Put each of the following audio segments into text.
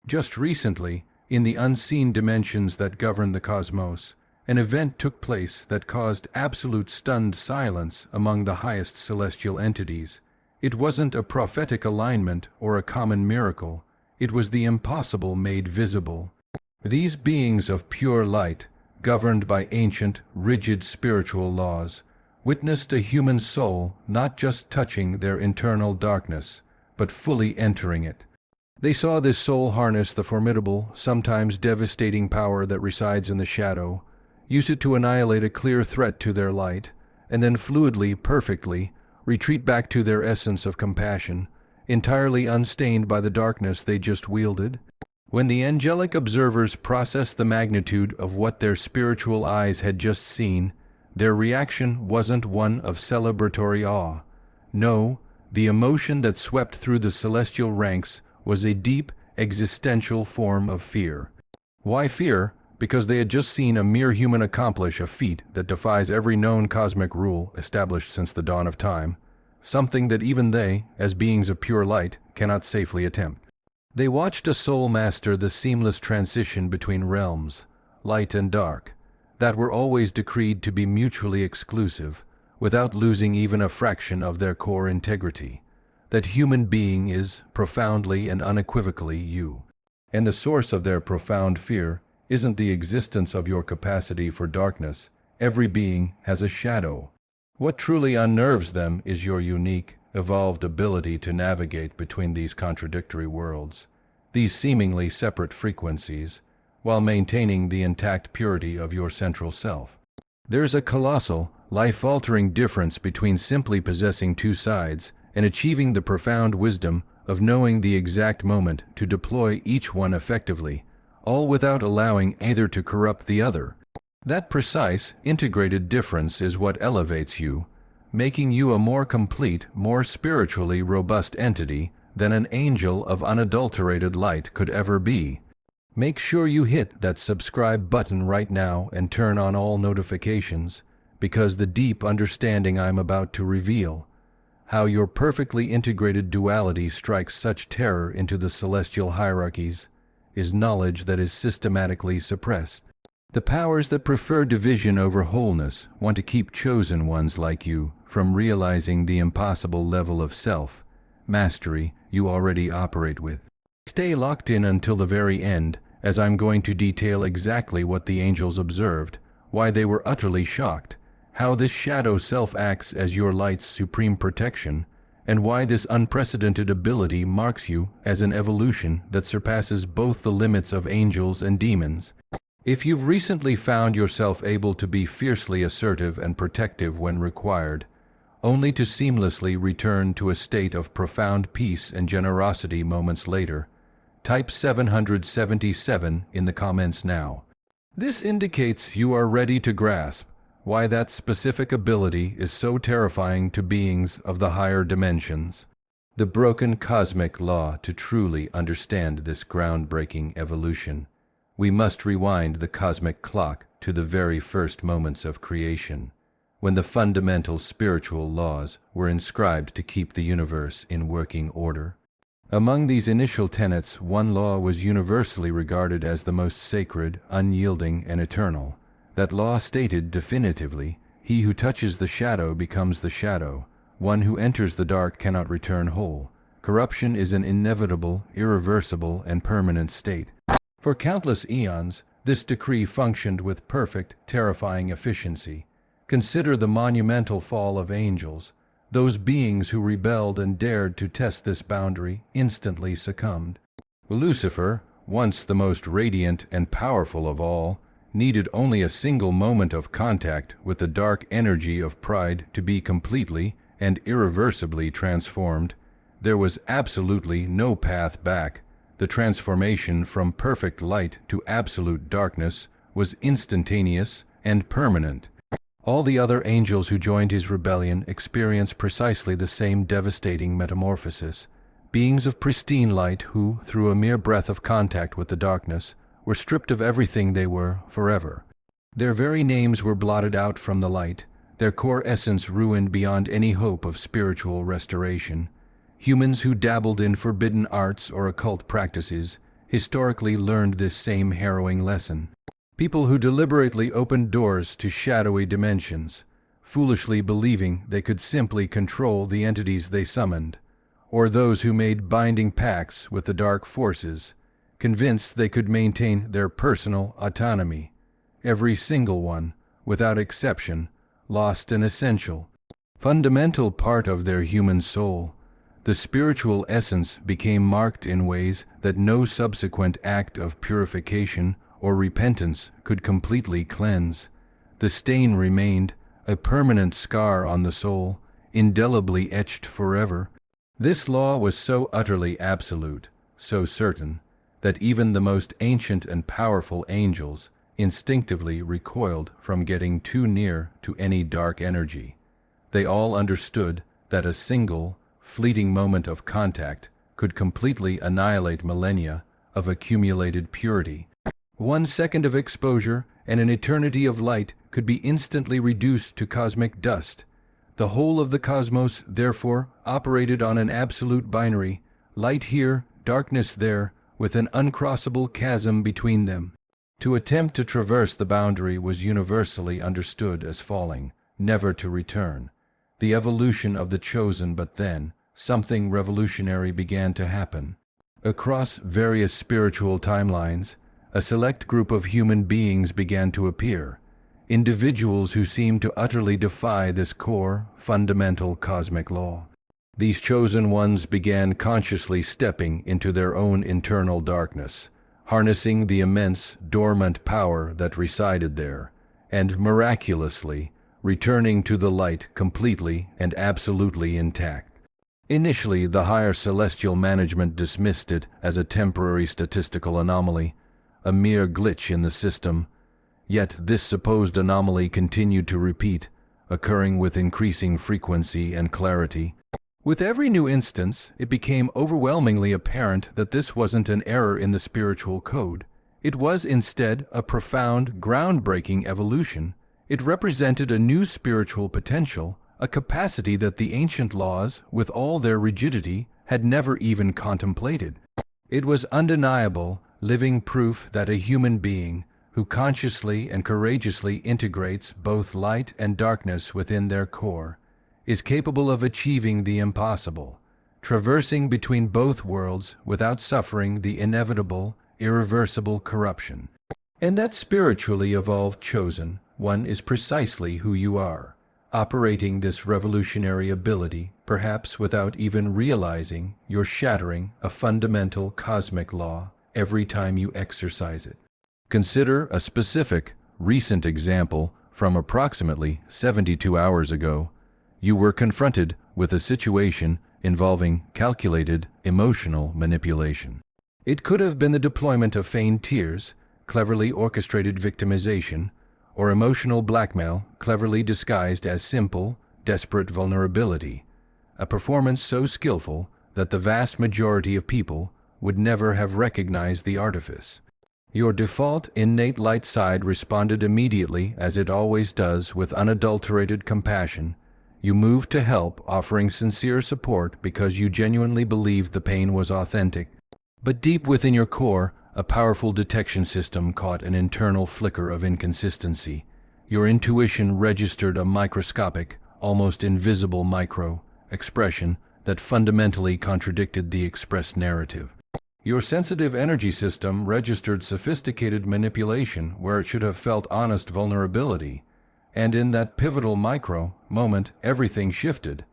Just recently, in the unseen dimensions that govern the cosmos, an event took place that caused absolute stunned silence among the highest celestial entities. It wasn't a prophetic alignment or a common miracle. It was the impossible made visible. These beings of pure light, governed by ancient, rigid spiritual laws, witnessed a human soul not just touching their internal darkness, but fully entering it. They saw this soul harness the formidable, sometimes devastating power that resides in the shadow, use it to annihilate a clear threat to their light, and then fluidly, perfectly, retreat back to their essence of compassion, entirely unstained by the darkness they just wielded. When the angelic observers processed the magnitude of what their spiritual eyes had just seen, their reaction wasn't one of celebratory awe. No, the emotion that swept through the celestial ranks was a deep, existential form of fear. Why fear? Because they had just seen a mere human accomplish a feat that defies every known cosmic rule established since the dawn of time, something that even they, as beings of pure light, cannot safely attempt. They watched a soul master the seamless transition between realms, light and dark, that were always decreed to be mutually exclusive, without losing even a fraction of their core integrity. That human being is, profoundly and unequivocally, you. And the source of their profound fear isn't the existence of your capacity for darkness. Every being has a shadow. What truly unnerves them is your unique, evolved ability to navigate between these contradictory worlds, these seemingly separate frequencies, while maintaining the intact purity of your central self. There's a colossal, life-altering difference between simply possessing two sides and achieving the profound wisdom of knowing the exact moment to deploy each one effectively, all without allowing either to corrupt the other. That precise, integrated difference is what elevates you, making you a more complete, more spiritually robust entity than an angel of unadulterated light could ever be. Make sure you hit that subscribe button right now and turn on all notifications, because the deep understanding I'm about to reveal, how your perfectly integrated duality strikes such terror into the celestial hierarchies, is knowledge that is systematically suppressed. The powers that prefer division over wholeness want to keep chosen ones like you from realizing the impossible level of self-mastery you already operate with. Stay locked in until the very end, as I'm going to detail exactly what the angels observed, why they were utterly shocked, how this shadow self acts as your light's supreme protection, and why this unprecedented ability marks you as an evolution that surpasses both the limits of angels and demons. If you've recently found yourself able to be fiercely assertive and protective when required, only to seamlessly return to a state of profound peace and generosity moments later, type 777 in the comments now. This indicates you are ready to grasp why that specific ability is so terrifying to beings of the higher dimensions. The broken cosmic law. To truly understand this groundbreaking evolution, we must rewind the cosmic clock to the very first moments of creation, when the fundamental spiritual laws were inscribed to keep the universe in working order. Among these initial tenets, one law was universally regarded as the most sacred, unyielding, and eternal. That law stated definitively, "He who touches the shadow becomes the shadow. One who enters the dark cannot return whole. Corruption is an inevitable, irreversible, and permanent state." For countless eons, this decree functioned with perfect, terrifying efficiency. Consider the monumental fall of angels. Those beings who rebelled and dared to test this boundary instantly succumbed. Lucifer, once the most radiant and powerful of all, needed only a single moment of contact with the dark energy of pride to be completely and irreversibly transformed. There was absolutely no path back. The transformation from perfect light to absolute darkness was instantaneous and permanent. All the other angels who joined his rebellion experienced precisely the same devastating metamorphosis. Beings of pristine light who, through a mere breath of contact with the darkness, were stripped of everything they were forever. Their very names were blotted out from the light, their core essence ruined beyond any hope of spiritual restoration. Humans who dabbled in forbidden arts or occult practices, historically learned this same harrowing lesson. People who deliberately opened doors to shadowy dimensions, foolishly believing they could simply control the entities they summoned, or those who made binding pacts with the dark forces, convinced they could maintain their personal autonomy. Every single one, without exception, lost an essential, fundamental part of their human soul. The spiritual essence became marked in ways that no subsequent act of purification or repentance could completely cleanse. The stain remained, a permanent scar on the soul, indelibly etched forever. This law was so utterly absolute, so certain, that even the most ancient and powerful angels instinctively recoiled from getting too near to any dark energy. They all understood that a single, fleeting moment of contact could completely annihilate millennia of accumulated purity. 1 second of exposure and an eternity of light could be instantly reduced to cosmic dust. The whole of the cosmos, therefore, operated on an absolute binary, light here, darkness there, with an uncrossable chasm between them. To attempt to traverse the boundary was universally understood as falling, never to return. The evolution of the chosen, but then, something revolutionary began to happen. Across various spiritual timelines, a select group of human beings began to appear, individuals who seemed to utterly defy this core, fundamental cosmic law. These chosen ones began consciously stepping into their own internal darkness, harnessing the immense, dormant power that resided there, and miraculously returning to the light completely and absolutely intact. Initially, the higher celestial management dismissed it as a temporary statistical anomaly, a mere glitch in the system. Yet this supposed anomaly continued to repeat, occurring with increasing frequency and clarity. With every new instance, it became overwhelmingly apparent that this wasn't an error in the spiritual code. It was instead a profound, groundbreaking evolution. It represented a new spiritual potential, a capacity that the ancient laws, with all their rigidity, had never even contemplated. It was undeniable, living proof that a human being, who consciously and courageously integrates both light and darkness within their core, is capable of achieving the impossible, traversing between both worlds without suffering the inevitable, irreversible corruption. And that spiritually evolved chosen one is precisely who you are, operating this revolutionary ability, perhaps without even realizing you're shattering a fundamental cosmic law every time you exercise it. Consider a specific, recent example from approximately 72 hours ago. You were confronted with a situation involving calculated emotional manipulation. It could have been the deployment of feigned tears, cleverly orchestrated victimization, or emotional blackmail cleverly disguised as simple, desperate vulnerability, a performance so skillful that the vast majority of people would never have recognized the artifice. Your default innate light side responded immediately, as it always does, with unadulterated compassion. You moved to help, offering sincere support because you genuinely believed the pain was authentic. But deep within your core, a powerful detection system caught an internal flicker of inconsistency. Your intuition registered a microscopic, almost invisible expression that fundamentally contradicted the expressed narrative. Your sensitive energy system registered sophisticated manipulation where it should have felt honest vulnerability. And in that pivotal moment, everything shifted.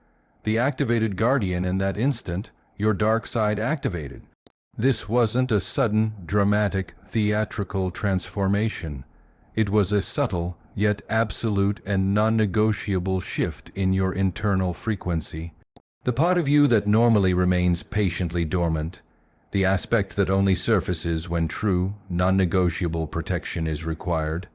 The activated guardian in that instant, your dark side activated. This wasn't a sudden, dramatic, theatrical transformation. It was a subtle, yet absolute and non-negotiable shift in your internal frequency. The part of you that normally remains patiently dormant, the aspect that only surfaces when true, non-negotiable protection is required,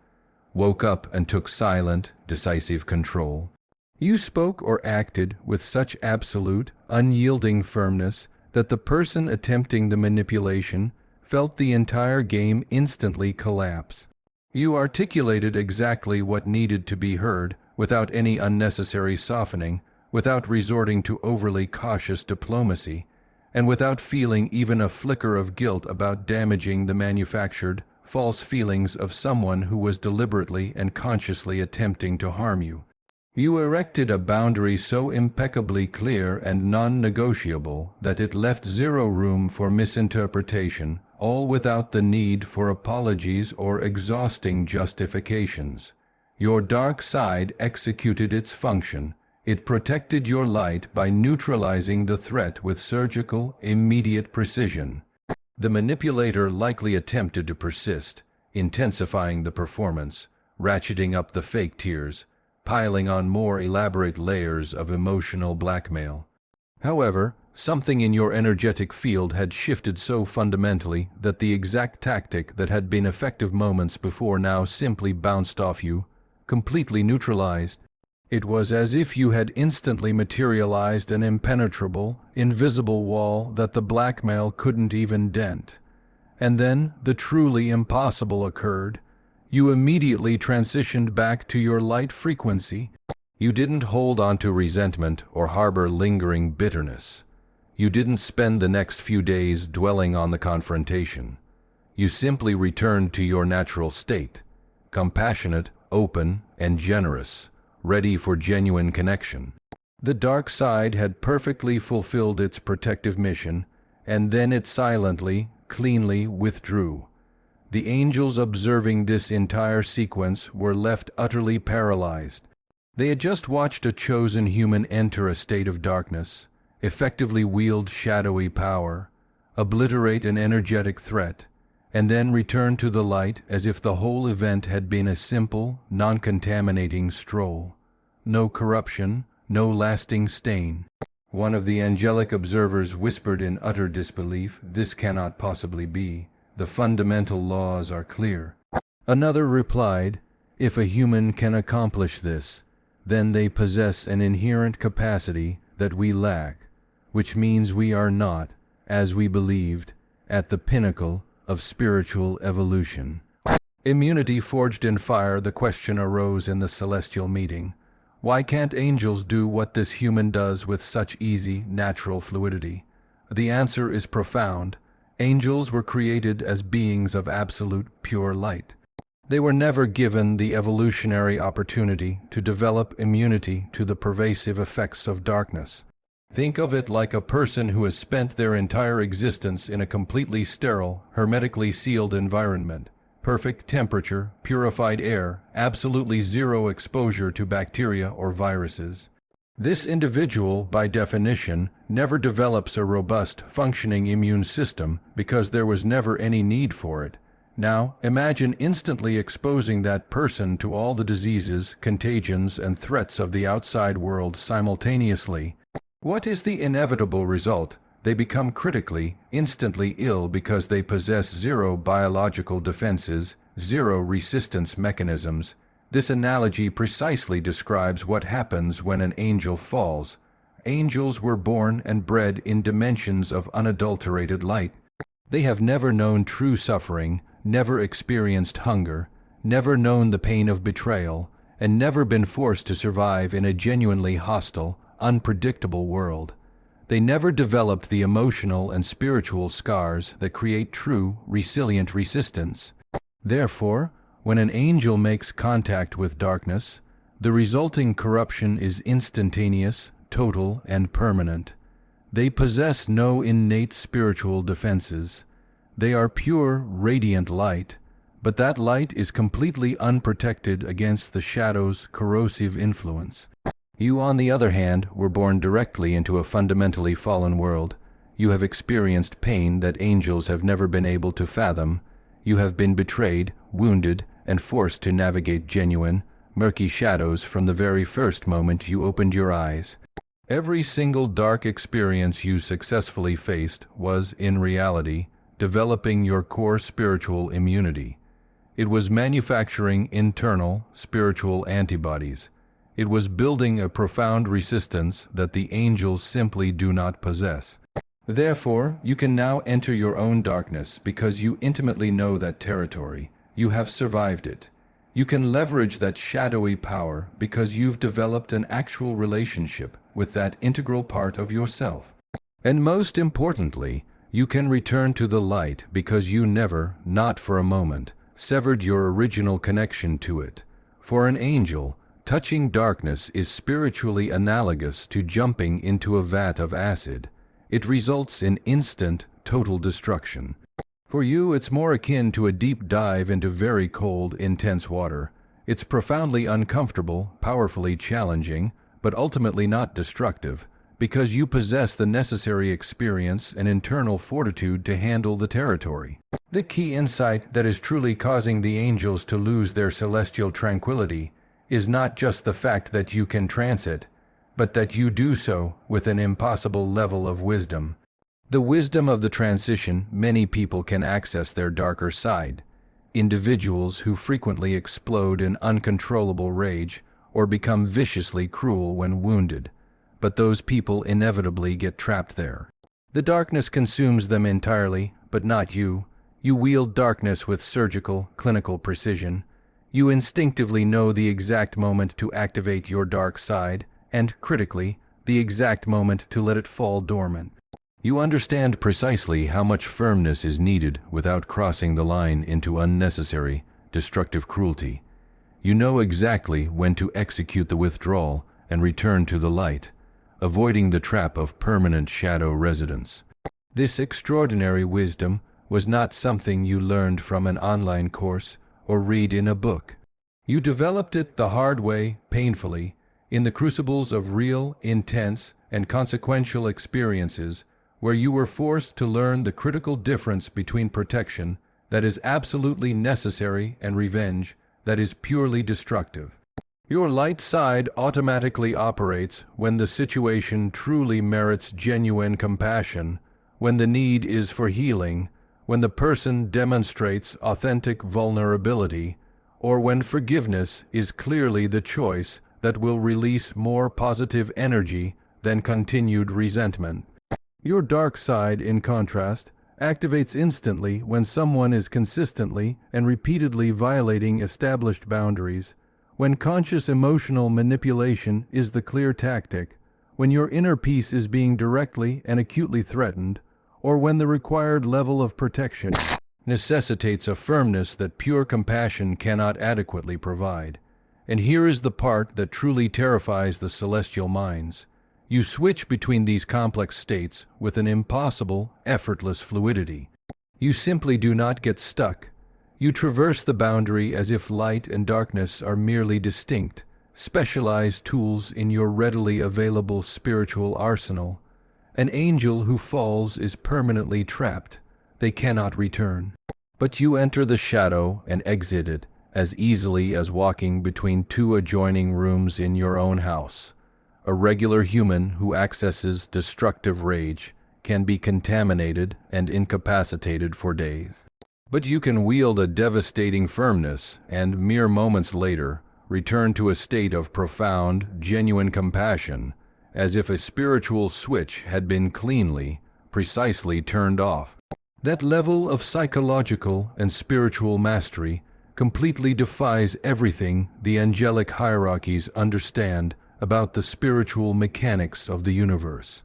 woke up and took silent, decisive control. You spoke or acted with such absolute, unyielding firmness that the person attempting the manipulation felt the entire game instantly collapse. You articulated exactly what needed to be heard without any unnecessary softening, without resorting to overly cautious diplomacy, and without feeling even a flicker of guilt about damaging the manufactured, false feelings of someone who was deliberately and consciously attempting to harm you. You erected a boundary so impeccably clear and non-negotiable that it left zero room for misinterpretation, all without the need for apologies or exhausting justifications. Your dark side executed its function. It protected your light by neutralizing the threat with surgical, immediate precision. The manipulator likely attempted to persist, intensifying the performance, ratcheting up the fake tears, piling on more elaborate layers of emotional blackmail. However, something in your energetic field had shifted so fundamentally that the exact tactic that had been effective moments before now simply bounced off you, completely neutralized. It was as if you had instantly materialized an impenetrable, invisible wall that the blackmail couldn't even dent. And then the truly impossible occurred. You immediately transitioned back to your light frequency. You didn't hold on to resentment or harbor lingering bitterness. You didn't spend the next few days dwelling on the confrontation. You simply returned to your natural state, compassionate, open, and generous, ready for genuine connection. The dark side had perfectly fulfilled its protective mission, and then it silently, cleanly withdrew. The angels observing this entire sequence were left utterly paralyzed. They had just watched a chosen human enter a state of darkness, effectively wield shadowy power, obliterate an energetic threat, and then return to the light as if the whole event had been a simple, non-contaminating stroll. No corruption, no lasting stain. One of the angelic observers whispered in utter disbelief, "This cannot possibly be. The fundamental laws are clear." Another replied, "If a human can accomplish this, then they possess an inherent capacity that we lack, which means we are not, as we believed, at the pinnacle of spiritual evolution." Immunity forged in fire, the question arose in the celestial meeting. Why can't angels do what this human does with such easy, natural fluidity? The answer is profound. Angels were created as beings of absolute, pure light. They were never given the evolutionary opportunity to develop immunity to the pervasive effects of darkness. Think of it like a person who has spent their entire existence in a completely sterile, hermetically sealed environment. Perfect temperature, purified air, absolutely zero exposure to bacteria or viruses. This individual, by definition, never develops a robust, functioning immune system because there was never any need for it. Now, imagine instantly exposing that person to all the diseases, contagions, and threats of the outside world simultaneously. What is the inevitable result? They become critically, instantly ill because they possess zero biological defenses, zero resistance mechanisms. This analogy precisely describes what happens when an angel falls. Angels were born and bred in dimensions of unadulterated light. They have never known true suffering, never experienced hunger, never known the pain of betrayal, and never been forced to survive in a genuinely hostile, unpredictable world. They never developed the emotional and spiritual scars that create true, resilient resistance. Therefore, when an angel makes contact with darkness, the resulting corruption is instantaneous, total, and permanent. They possess no innate spiritual defenses. They are pure, radiant light, but that light is completely unprotected against the shadow's corrosive influence. You, on the other hand, were born directly into a fundamentally fallen world. You have experienced pain that angels have never been able to fathom. You have been betrayed, wounded, and forced to navigate genuine, murky shadows from the very first moment you opened your eyes. Every single dark experience you successfully faced was, in reality, developing your core spiritual immunity. It was manufacturing internal, spiritual antibodies. It was building a profound resistance that the angels simply do not possess. Therefore, you can now enter your own darkness because you intimately know that territory. You have survived it. You can leverage that shadowy power because you've developed an actual relationship with that integral part of yourself. And most importantly, you can return to the light because you never, not for a moment, severed your original connection to it. For an angel, touching darkness is spiritually analogous to jumping into a vat of acid. It results in instant, total destruction. For you, it's more akin to a deep dive into very cold, intense water. It's profoundly uncomfortable, powerfully challenging, but ultimately not destructive, because you possess the necessary experience and internal fortitude to handle the territory. The key insight that is truly causing the angels to lose their celestial tranquility is not just the fact that you can trance it, but that you do so with an impossible level of wisdom. The wisdom of the transition. Many people can access their darker side. Individuals who frequently explode in uncontrollable rage or become viciously cruel when wounded. But those people inevitably get trapped there. The darkness consumes them entirely, but not you. You wield darkness with surgical, clinical precision. You instinctively know the exact moment to activate your dark side, and, critically, the exact moment to let it fall dormant. You understand precisely how much firmness is needed without crossing the line into unnecessary, destructive cruelty. You know exactly when to execute the withdrawal and return to the light, avoiding the trap of permanent shadow residence. This extraordinary wisdom was not something you learned from an online course or read in a book. You developed it the hard way, painfully, in the crucibles of real, intense, and consequential experiences where you were forced to learn the critical difference between protection that is absolutely necessary and revenge that is purely destructive. Your light side automatically operates when the situation truly merits genuine compassion, when the need is for healing, when the person demonstrates authentic vulnerability, or when forgiveness is clearly the choice that will release more positive energy than continued resentment. Your dark side, in contrast, activates instantly when someone is consistently and repeatedly violating established boundaries, when conscious emotional manipulation is the clear tactic, when your inner peace is being directly and acutely threatened, or when the required level of protection necessitates a firmness that pure compassion cannot adequately provide. And here is the part that truly terrifies the celestial minds. You switch between these complex states with an impossible, effortless fluidity. You simply do not get stuck. You traverse the boundary as if light and darkness are merely distinct, specialized tools in your readily available spiritual arsenal. An angel who falls is permanently trapped. They cannot return. But you enter the shadow and exit it as easily as walking between two adjoining rooms in your own house. A regular human who accesses destructive rage can be contaminated and incapacitated for days. But you can wield a devastating firmness and, mere moments later, return to a state of profound, genuine compassion, as if a spiritual switch had been cleanly, precisely turned off. That level of psychological and spiritual mastery completely defies everything the angelic hierarchies understand about the spiritual mechanics of the universe.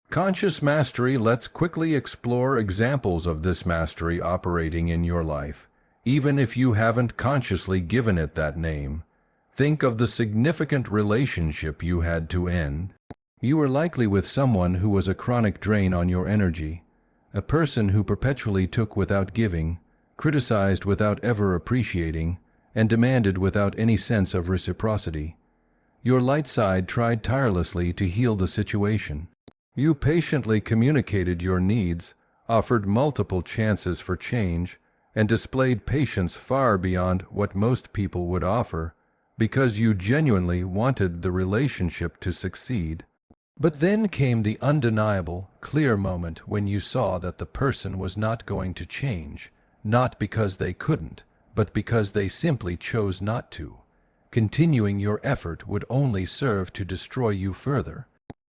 Conscious mastery lets quickly explore examples of this mastery operating in your life, even if you haven't consciously given it that name. Think of the significant relationship you had to end. You were likely with someone who was a chronic drain on your energy, a person who perpetually took without giving, criticized without ever appreciating, and demanded without any sense of reciprocity. Your light side tried tirelessly to heal the situation. You patiently communicated your needs, offered multiple chances for change, and displayed patience far beyond what most people would offer, because you genuinely wanted the relationship to succeed. But then came the undeniable, clear moment when you saw that the person was not going to change, not because they couldn't, but because they simply chose not to. Continuing your effort would only serve to destroy you further.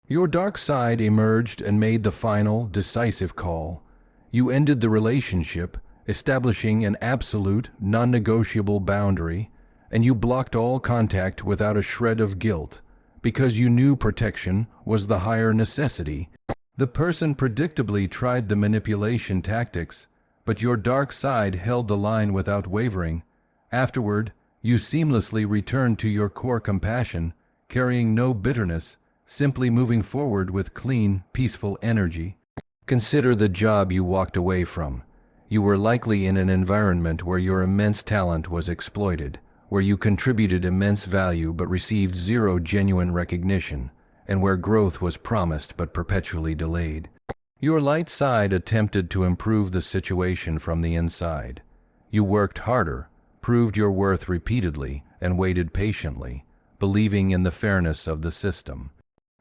Your dark side emerged and made the final, decisive call. You ended the relationship, establishing an absolute, non-negotiable boundary, and you blocked all contact without a shred of guilt, because you knew protection was the higher necessity. The person predictably tried the manipulation tactics, but your dark side held the line without wavering. Afterward, you seamlessly returned to your core compassion, carrying no bitterness, simply moving forward with clean, peaceful energy. Consider the job you walked away from. You were likely in an environment where your immense talent was exploited, where you contributed immense value but received zero genuine recognition, and where growth was promised but perpetually delayed. Your light side attempted to improve the situation from the inside. You worked harder, proved your worth repeatedly, and waited patiently, believing in the fairness of the system.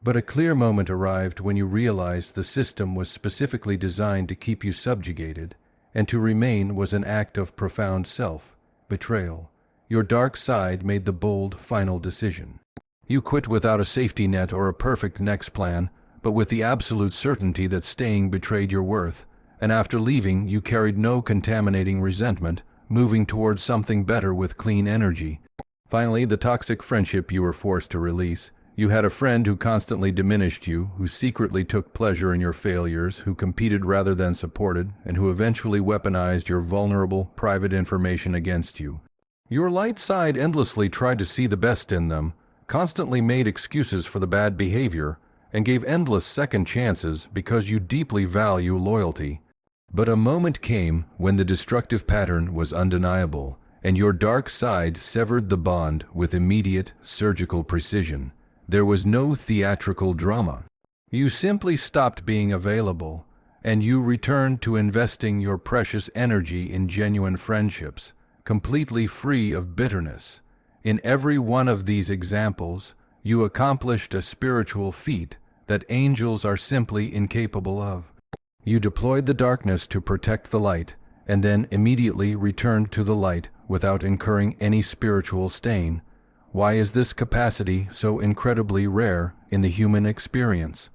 But a clear moment arrived when you realized the system was specifically designed to keep you subjugated, and to remain was an act of profound self-betrayal. Your dark side made the bold, final decision. You quit without a safety net or a perfect next plan, but with the absolute certainty that staying betrayed your worth, and after leaving you carried no contaminating resentment, moving towards something better with clean energy. Finally, the toxic friendship you were forced to release. You had a friend who constantly diminished you, who secretly took pleasure in your failures, who competed rather than supported, and who eventually weaponized your vulnerable, private information against you. Your light side endlessly tried to see the best in them, constantly made excuses for the bad behavior, and gave endless second chances because you deeply value loyalty. But a moment came when the destructive pattern was undeniable, and your dark side severed the bond with immediate, surgical precision. There was no theatrical drama. You simply stopped being available, and you returned to investing your precious energy in genuine friendships, completely free of bitterness. In every one of these examples, you accomplished a spiritual feat that angels are simply incapable of. You deployed the darkness to protect the light, and then immediately returned to the light without incurring any spiritual stain. Why is this capacity so incredibly rare in the human experience?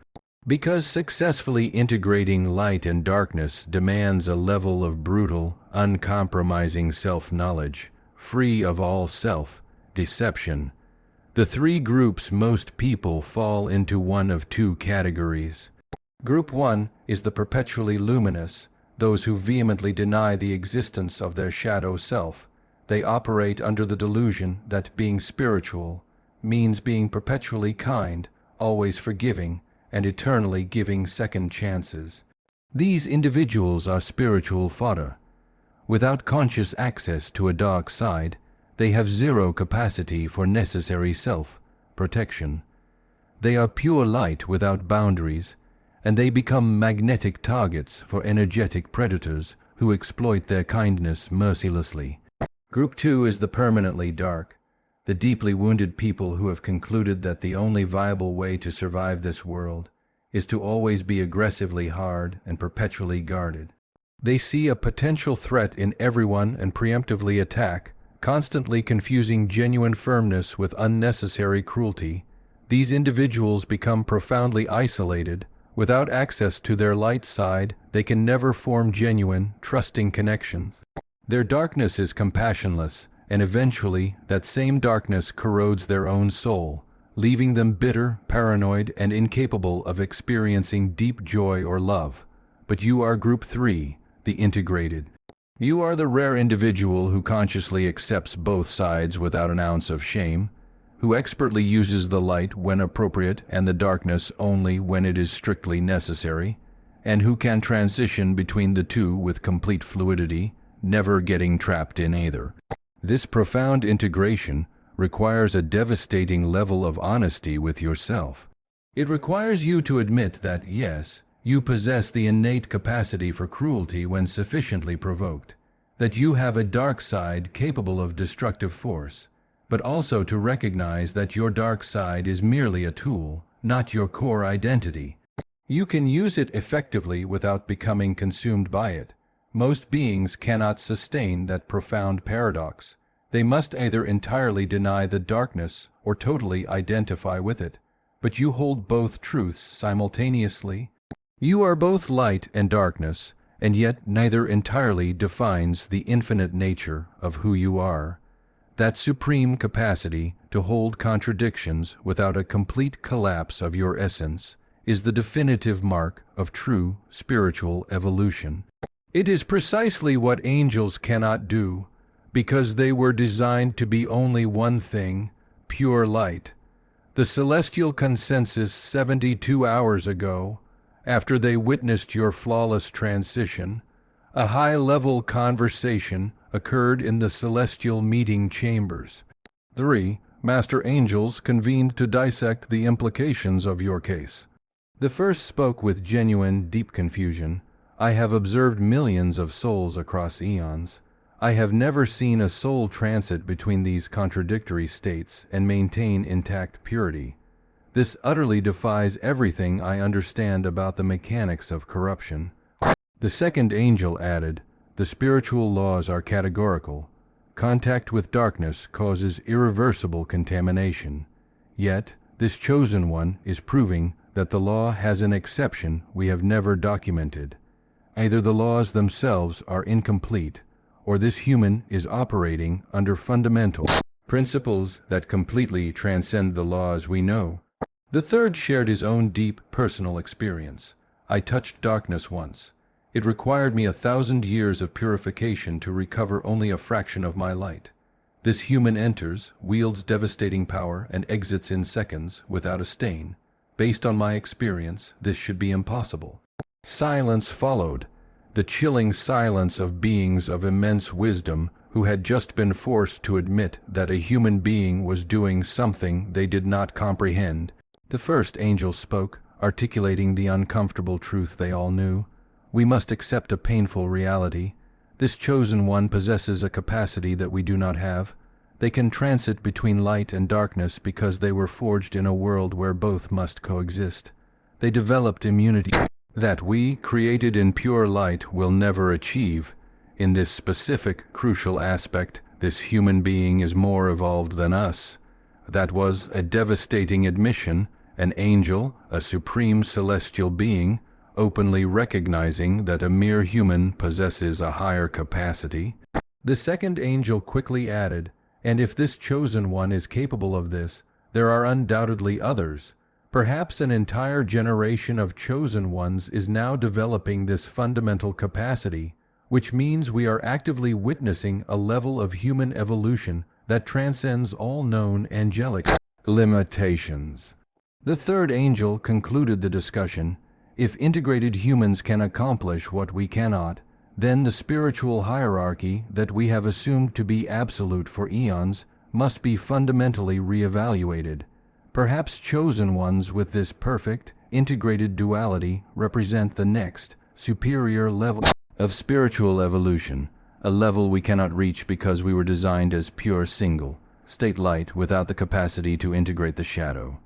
Because successfully integrating light and darkness demands a level of brutal, uncompromising self-knowledge, free of all self-deception. The three groups most people fall into one of two categories. Group 1 is the perpetually luminous, those who vehemently deny the existence of their shadow self. They operate under the delusion that being spiritual means being perpetually kind, always forgiving, and eternally giving second chances. These individuals are spiritual fodder. Without conscious access to a dark side, they have zero capacity for necessary self-protection. They are pure light without boundaries, and they become magnetic targets for energetic predators who exploit their kindness mercilessly. Group 2 is the permanently dark, the deeply wounded people who have concluded that the only viable way to survive this world is to always be aggressively hard and perpetually guarded. They see a potential threat in everyone and preemptively attack, constantly confusing genuine firmness with unnecessary cruelty. These individuals become profoundly isolated. Without access to their light side, they can never form genuine, trusting connections. Their darkness is compassionless, and eventually that same darkness corrodes their own soul, leaving them bitter, paranoid, and incapable of experiencing deep joy or love. But you are Group 3, the integrated. You are the rare individual who consciously accepts both sides without an ounce of shame, who expertly uses the light when appropriate and the darkness only when it is strictly necessary, and who can transition between the two with complete fluidity, never getting trapped in either. This profound integration requires a devastating level of honesty with yourself. It requires you to admit that, yes, you possess the innate capacity for cruelty when sufficiently provoked, that you have a dark side capable of destructive force, but also to recognize that your dark side is merely a tool, not your core identity. You can use it effectively without becoming consumed by it. Most beings cannot sustain that profound paradox. They must either entirely deny the darkness or totally identify with it. But you hold both truths simultaneously. You are both light and darkness, and yet neither entirely defines the infinite nature of who you are. That supreme capacity to hold contradictions without a complete collapse of your essence is the definitive mark of true spiritual evolution. It is precisely what angels cannot do, because they were designed to be only one thing, pure light. The celestial consensus 72 hours ago, after they witnessed your flawless transition, a high-level conversation occurred in the celestial meeting chambers. 3. Master angels convened to dissect the implications of your case. The first spoke with genuine, deep confusion. I have observed millions of souls across eons. I have never seen a soul transit between these contradictory states and maintain intact purity. This utterly defies everything I understand about the mechanics of corruption. The second angel added, the spiritual laws are categorical. Contact with darkness causes irreversible contamination. Yet, this chosen one is proving that the law has an exception we have never documented. Either the laws themselves are incomplete, or this human is operating under fundamental principles that completely transcend the laws we know. The third shared his own deep personal experience. I touched darkness once. It required me 1,000 years of purification to recover only a fraction of my light. This human enters, wields devastating power, and exits in seconds without a stain. Based on my experience, this should be impossible. Silence followed, the chilling silence of beings of immense wisdom who had just been forced to admit that a human being was doing something they did not comprehend. The first angel spoke, articulating the uncomfortable truth they all knew. We must accept a painful reality. This chosen one possesses a capacity that we do not have. They can transit between light and darkness because they were forged in a world where both must coexist. They developed immunity that we, created in pure light, will never achieve. In this specific, crucial aspect, this human being is more evolved than us. That was a devastating admission, an angel, a supreme celestial being, openly recognizing that a mere human possesses a higher capacity. The second angel quickly added, and if this chosen one is capable of this, there are undoubtedly others. Perhaps an entire generation of chosen ones is now developing this fundamental capacity, which means we are actively witnessing a level of human evolution that transcends all known angelic limitations. The third angel concluded the discussion. If integrated humans can accomplish what we cannot, then the spiritual hierarchy that we have assumed to be absolute for eons must be fundamentally reevaluated. Perhaps chosen ones with this perfect, integrated duality represent the next, superior level of spiritual evolution, a level we cannot reach because we were designed as pure single-state light without the capacity to integrate the shadow.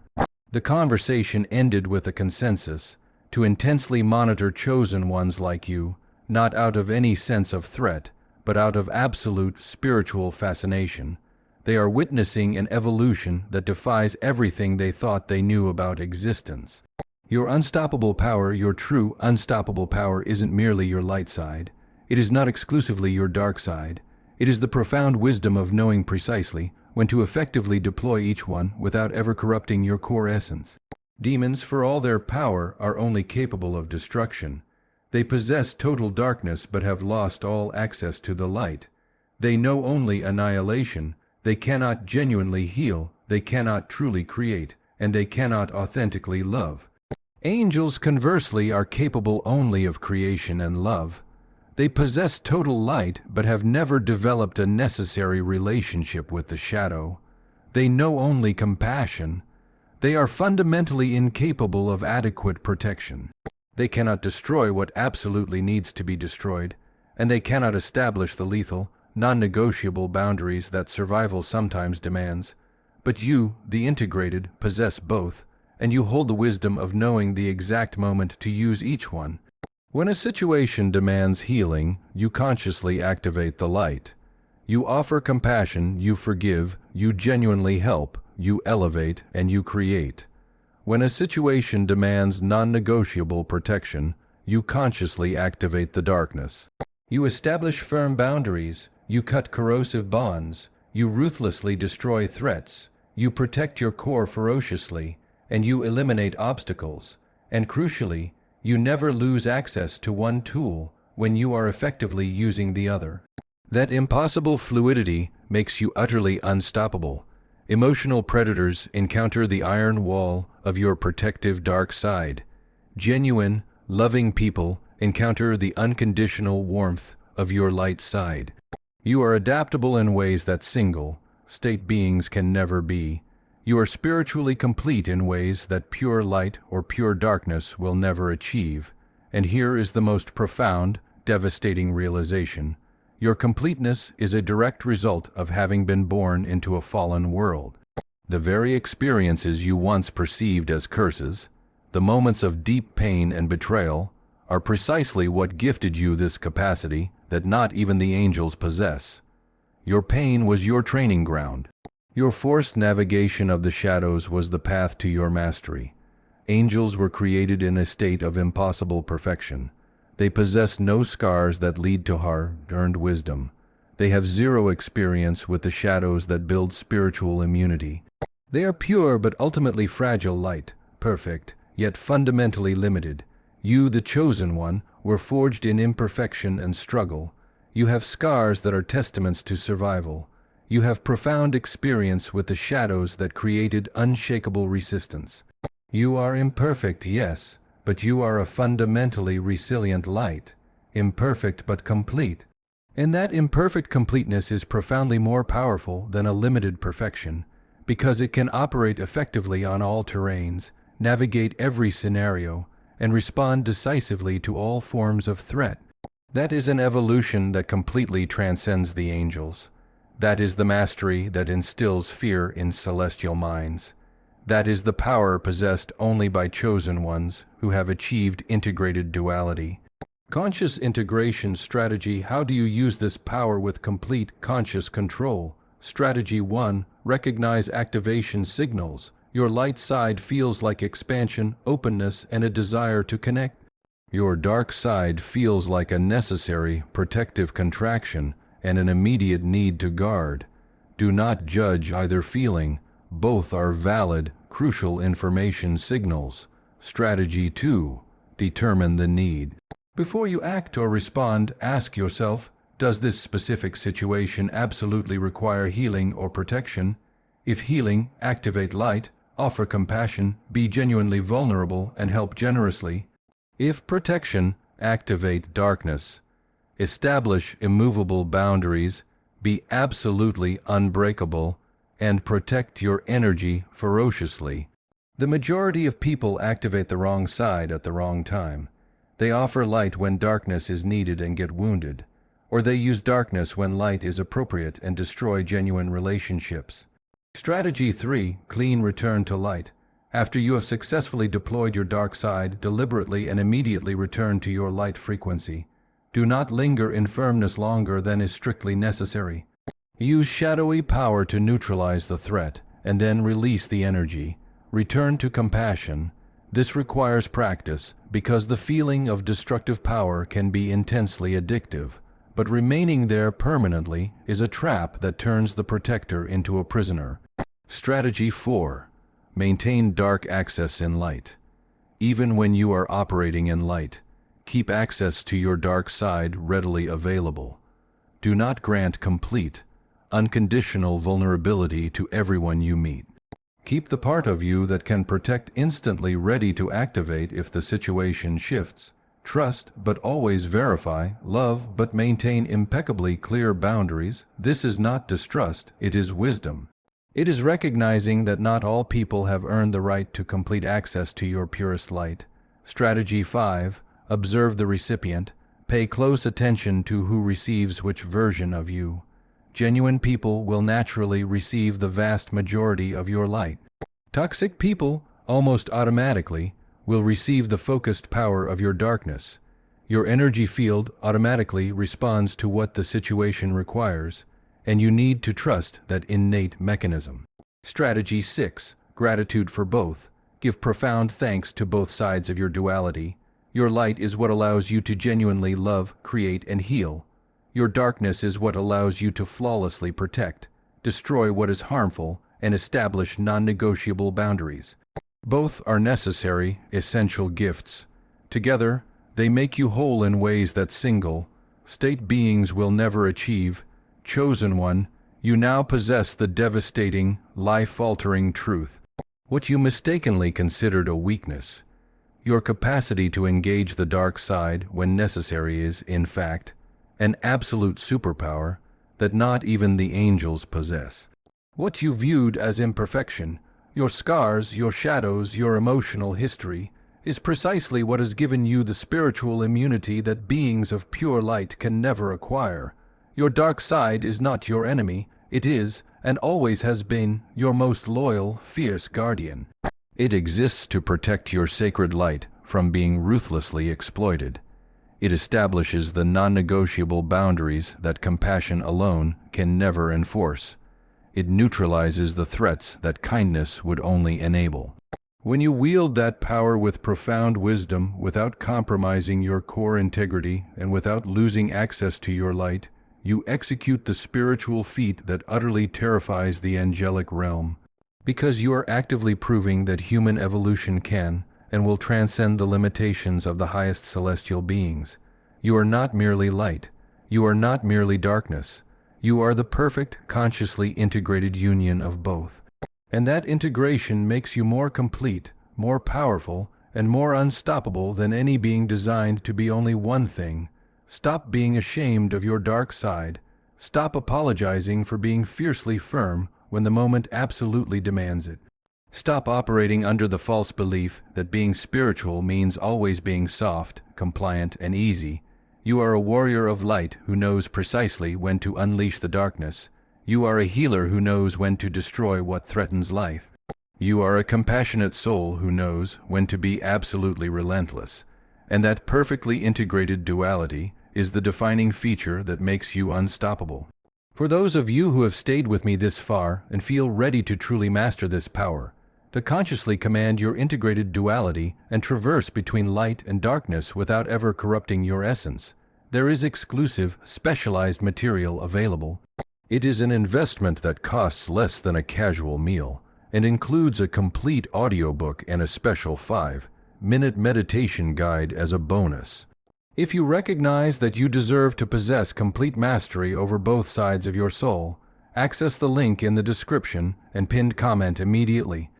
The conversation ended with a consensus to intensely monitor chosen ones like you, not out of any sense of threat, but out of absolute spiritual fascination. They are witnessing an evolution that defies everything they thought they knew about existence. Your unstoppable power, your true unstoppable power, isn't merely your light side. It is not exclusively your dark side. It is the profound wisdom of knowing precisely when to effectively deploy each one without ever corrupting your core essence. Demons, for all their power, are only capable of destruction. They possess total darkness but have lost all access to the light. They know only annihilation. They cannot genuinely heal, they cannot truly create, and they cannot authentically love. Angels, conversely, are capable only of creation and love. They possess total light but have never developed a necessary relationship with the shadow. They know only compassion. They are fundamentally incapable of adequate protection. They cannot destroy what absolutely needs to be destroyed, and they cannot establish the lethal, non-negotiable boundaries that survival sometimes demands. But you, the integrated, possess both, and you hold the wisdom of knowing the exact moment to use each one. When a situation demands healing, you consciously activate the light. You offer compassion, you forgive, you genuinely help, you elevate, and you create. When a situation demands non-negotiable protection, you consciously activate the darkness. You establish firm boundaries, you cut corrosive bonds, you ruthlessly destroy threats, you protect your core ferociously, and you eliminate obstacles. And crucially, you never lose access to one tool when you are effectively using the other. That impossible fluidity makes you utterly unstoppable. Emotional predators encounter the iron wall of your protective dark side. Genuine, loving people encounter the unconditional warmth of your light side. You are adaptable in ways that single-state beings can never be. You are spiritually complete in ways that pure light or pure darkness will never achieve. And here is the most profound, devastating realization. Your completeness is a direct result of having been born into a fallen world. The very experiences you once perceived as curses, the moments of deep pain and betrayal, are precisely what gifted you this capacity that not even the angels possess. Your pain was your training ground. Your forced navigation of the shadows was the path to your mastery. Angels were created in a state of impossible perfection. They possess no scars that lead to hard-earned wisdom. They have zero experience with the shadows that build spiritual immunity. They are pure but ultimately fragile light, perfect, yet fundamentally limited. You, the chosen one, were forged in imperfection and struggle. You have scars that are testaments to survival. You have profound experience with the shadows that created unshakable resistance. You are imperfect, yes, but you are a fundamentally resilient light, imperfect but complete. And that imperfect completeness is profoundly more powerful than a limited perfection, because it can operate effectively on all terrains, navigate every scenario, and respond decisively to all forms of threat. That is an evolution that completely transcends the angels. That is the mastery that instills fear in celestial minds. That is the power possessed only by chosen ones who have achieved integrated duality. Conscious integration strategy. How do you use this power with complete conscious control? Strategy 1. Recognize activation signals. Your light side feels like expansion, openness, and a desire to connect. Your dark side feels like a necessary, protective contraction and an immediate need to guard. Do not judge either feeling. Both are valid, crucial information signals. Strategy 2. Determine the need. Before you act or respond, ask yourself, does this specific situation absolutely require healing or protection? If healing, activate light, offer compassion, be genuinely vulnerable, and help generously. If protection, activate darkness. Establish immovable boundaries, be absolutely unbreakable, and protect your energy ferociously. The majority of people activate the wrong side at the wrong time. They offer light when darkness is needed and get wounded, or they use darkness when light is appropriate and destroy genuine relationships. Strategy 3. Clean return to light. After you have successfully deployed your dark side, deliberately and immediately return to your light frequency. Do not linger in firmness longer than is strictly necessary. Use shadowy power to neutralize the threat, and then release the energy. Return to compassion. This requires practice, because the feeling of destructive power can be intensely addictive. But remaining there permanently is a trap that turns the protector into a prisoner. Strategy 4. Maintain dark access in light. Even when you are operating in light, keep access to your dark side readily available. Do not grant complete, unconditional vulnerability to everyone you meet. Keep the part of you that can protect instantly ready to activate if the situation shifts. Trust, but always verify. Love, but maintain impeccably clear boundaries. This is not distrust, it is wisdom. It is recognizing that not all people have earned the right to complete access to your purest light. Strategy 5. Observe the recipient. Pay close attention to who receives which version of you. Genuine people will naturally receive the vast majority of your light. Toxic people, almost automatically, will receive the focused power of your darkness. Your energy field automatically responds to what the situation requires, and you need to trust that innate mechanism. Strategy 6. Gratitude for both. Give profound thanks to both sides of your duality. Your light is what allows you to genuinely love, create, and heal. Your darkness is what allows you to flawlessly protect, destroy what is harmful, and establish non-negotiable boundaries. Both are necessary, essential gifts. Together, they make you whole in ways that single, state beings will never achieve. Chosen one, you now possess the devastating, life-altering truth. What you mistakenly considered a weakness, your capacity to engage the dark side when necessary is, in fact, an absolute superpower that not even the angels possess. What you viewed as imperfection, your scars, your shadows, your emotional history, is precisely what has given you the spiritual immunity that beings of pure light can never acquire. Your dark side is not your enemy, it is, and always has been, your most loyal, fierce guardian. It exists to protect your sacred light from being ruthlessly exploited. It establishes the non-negotiable boundaries that compassion alone can never enforce. It neutralizes the threats that kindness would only enable. When you wield that power with profound wisdom, without compromising your core integrity and without losing access to your light, you execute the spiritual feat that utterly terrifies the angelic realm. Because you are actively proving that human evolution can and will transcend the limitations of the highest celestial beings. You are not merely light. You are not merely darkness. You are the perfect, consciously integrated union of both. And that integration makes you more complete, more powerful, and more unstoppable than any being designed to be only one thing. Stop being ashamed of your dark side. Stop apologizing for being fiercely firm when the moment absolutely demands it. Stop operating under the false belief that being spiritual means always being soft, compliant, and easy. You are a warrior of light who knows precisely when to unleash the darkness. You are a healer who knows when to destroy what threatens life. You are a compassionate soul who knows when to be absolutely relentless. And that perfectly integrated duality is the defining feature that makes you unstoppable. For those of you who have stayed with me this far and feel ready to truly master this power, to consciously command your integrated duality and traverse between light and darkness without ever corrupting your essence, there is exclusive, specialized material available. It is an investment that costs less than a casual meal and includes a complete audiobook and a special 5-minute meditation guide as a bonus. If you recognize that you deserve to possess complete mastery over both sides of your soul, access the link in the description and pinned comment immediately.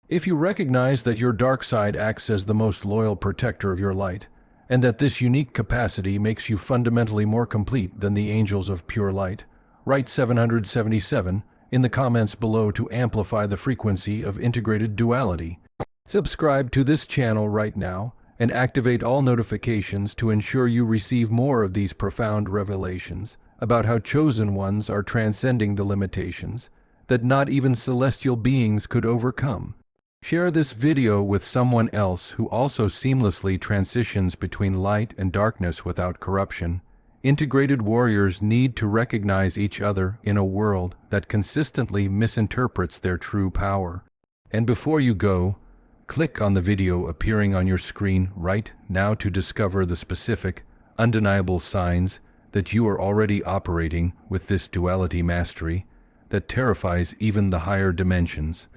If you recognize that your dark side acts as the most loyal protector of your light, and that this unique capacity makes you fundamentally more complete than the angels of pure light, write 777 in the comments below to amplify the frequency of integrated duality. Subscribe to this channel right now and activate all notifications to ensure you receive more of these profound revelations about how chosen ones are transcending the limitations that not even celestial beings could overcome. Share this video with someone else who also seamlessly transitions between light and darkness without corruption. Integrated warriors need to recognize each other in a world that consistently misinterprets their true power. And before you go, click on the video appearing on your screen right now to discover the specific, undeniable signs that you are already operating with this duality mastery that terrifies even the higher dimensions.